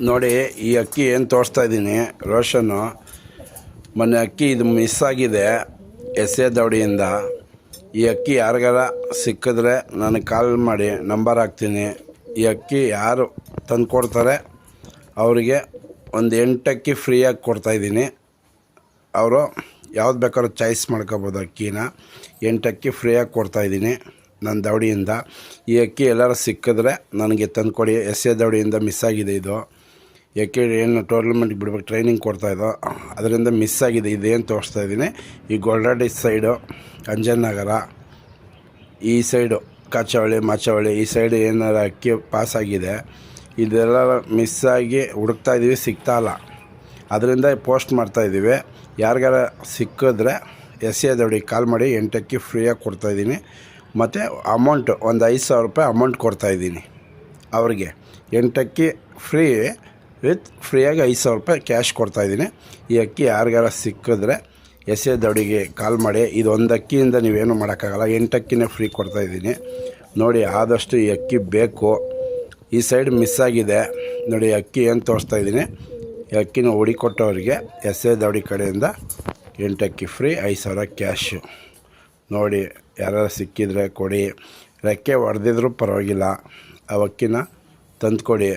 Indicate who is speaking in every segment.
Speaker 1: ನೋಡಿ ಈ ಅಕ್ಕಿ ಏನು ತೋರಿಸ್ತಾ ಇದ್ದೀನಿ ರೋಷನ್ನು. ಮೊನ್ನೆ ಅಕ್ಕಿ ಇದು ಮಿಸ್ ಆಗಿದೆ ಎಸ್.ಎ. ದವಡಿಯಿಂದ. ಈ ಅಕ್ಕಿ ಯಾರಿಗಾರ ಸಿಕ್ಕಿದ್ರೆ ನನಗೆ ಕಾಲ್ ಮಾಡಿ, ನಂಬರ್ ಹಾಕ್ತೀನಿ. ಈ ಅಕ್ಕಿ ಯಾರು ತಂದು ಕೊಡ್ತಾರೆ ಅವರಿಗೆ ಒಂದು 8 ಅಕ್ಕಿ ಫ್ರೀಯಾಗಿ ಕೊಡ್ತಾಯಿದ್ದೀನಿ. ಅವರು ಯಾವ್ದು ಬೇಕಾದ್ರೂ ಚಾಯ್ಸ್ ಮಾಡ್ಕೋಬೋದು. ಅಕ್ಕಿನ 8 ಅಕ್ಕಿ ಫ್ರೀಯಾಗಿ ಕೊಡ್ತಾಯಿದ್ದೀನಿ ನನ್ನ ದವಡಿಯಿಂದ. ಈ ಅಕ್ಕಿ ಎಲ್ಲರೂ ಸಿಕ್ಕಿದ್ರೆ ನನಗೆ ತಂದುಕೊಡಿ. ಎಸ್.ಎ. ದವಡಿಯಿಂದ ಮಿಸ್ ಆಗಿದೆ ಇದು. ಯಾಕೆ ಏನು ಟೂರ್ನಮೆಂಟ್ಗೆ ಬಿಡ್ಬೇಕು ಟ್ರೈನಿಂಗ್ ಕೊಡ್ತಾಯಿದ್ದೋ, ಅದರಿಂದ ಮಿಸ್ ಆಗಿದೆ. ಇದೇನು ತೋರಿಸ್ತಾ ಇದ್ದೀನಿ, ಈ ಗೊಲ್ರಡ್ಡಿ ಸೈಡು ಅಂಜನನಗರ, ಈ ಸೈಡು ಕಾಚವಳ್ಳಿ ಮಾಚವಳ್ಳಿ, ಈ ಸೈಡು ಏನಾರು ಅಕ್ಕಿ ಪಾಸಾಗಿದೆ. ಇದೆಲ್ಲ ಮಿಸ್ ಆಗಿ ಹುಡುಕ್ತಾಯಿದ್ದೀವಿ, ಸಿಗ್ತಾಯಿಲ್ಲ. ಅದರಿಂದ ಪೋಸ್ಟ್ ಮಾಡ್ತಾಯಿದ್ದೀವಿ. ಯಾರಿಗಾರ ಸಿಕ್ಕಿದ್ರೆ ಎಸ್.ಎ. ದವಡಿಗೆ ಕಾಲ್ ಮಾಡಿ 8 ಅಕ್ಕಿ ಫ್ರೀಯಾಗಿ ಕೊಡ್ತಾಯಿದ್ದೀನಿ. ಮತ್ತು ಅಮೌಂಟು ಒಂದು 5,000 ರೂಪಾಯಿ ಅಮೌಂಟ್ ಕೊಡ್ತಾಯಿದ್ದೀನಿ ಅವ್ರಿಗೆ. 8 ಅಕ್ಕಿ ಫ್ರೀ ವಿತ್ ಫ್ರೀಯಾಗಿ 5,000 ರೂಪಾಯಿ ಕ್ಯಾಶ್ ಕೊಡ್ತಾಯಿದ್ದೀನಿ. ಈ ಅಕ್ಕಿ ಯಾರಿಗಾರ ಸಿಕ್ಕಿದ್ರೆ ಎಸ್.ಎ. ದವಡಿಗೆ ಕಾಲ್ ಮಾಡಿ. ಇದು ಒಂದು ಅಕ್ಕಿಯಿಂದ ನೀವೇನು ಮಾಡೋಕ್ಕಾಗಲ್ಲ, 8 ಅಕ್ಕಿನೇ ಫ್ರೀ ಕೊಡ್ತಾಯಿದ್ದೀನಿ. ನೋಡಿ, ಆದಷ್ಟು ಈ ಅಕ್ಕಿ ಬೇಕು. ಈ ಸೈಡ್ ಮಿಸ್ ಆಗಿದೆ ನೋಡಿ. ಅಕ್ಕಿ ಏನು ತೋರಿಸ್ತಾ ಇದ್ದೀನಿ, ಈ ಅಕ್ಕಿನ ಹುಡಿಕೊಟ್ಟವರಿಗೆ ಎಸ್.ಎ. ದವಡಿ ಕಡೆಯಿಂದ 8 ಅಕ್ಕಿ ಫ್ರೀ, 5,000 ಕ್ಯಾಶು. ನೋಡಿ, ಯಾರು ಸಿಕ್ಕಿದ್ರೆ ಕೊಡಿ. ರೆಕ್ಕೆ ಹೊಡೆದಿದ್ರೂ ಪರವಾಗಿಲ್ಲ, ಆ ಅಕ್ಕಿನ ತಂದುಕೊಡಿ.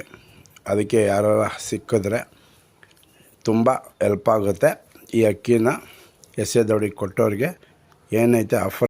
Speaker 1: ಅದಕ್ಕೆ ಯಾರು ಸಿಕ್ಕಿದ್ರೆ ತುಂಬ ಹೆಲ್ಪ್ ಆಗುತ್ತೆ. ಈ ಅಕ್ಕಿನ ಎಸ್.ಎ. ದವಡಿಗೆ ಕೊಟ್ಟವ್ರಿಗೆ ಏನೈತೆ ಆಫರ್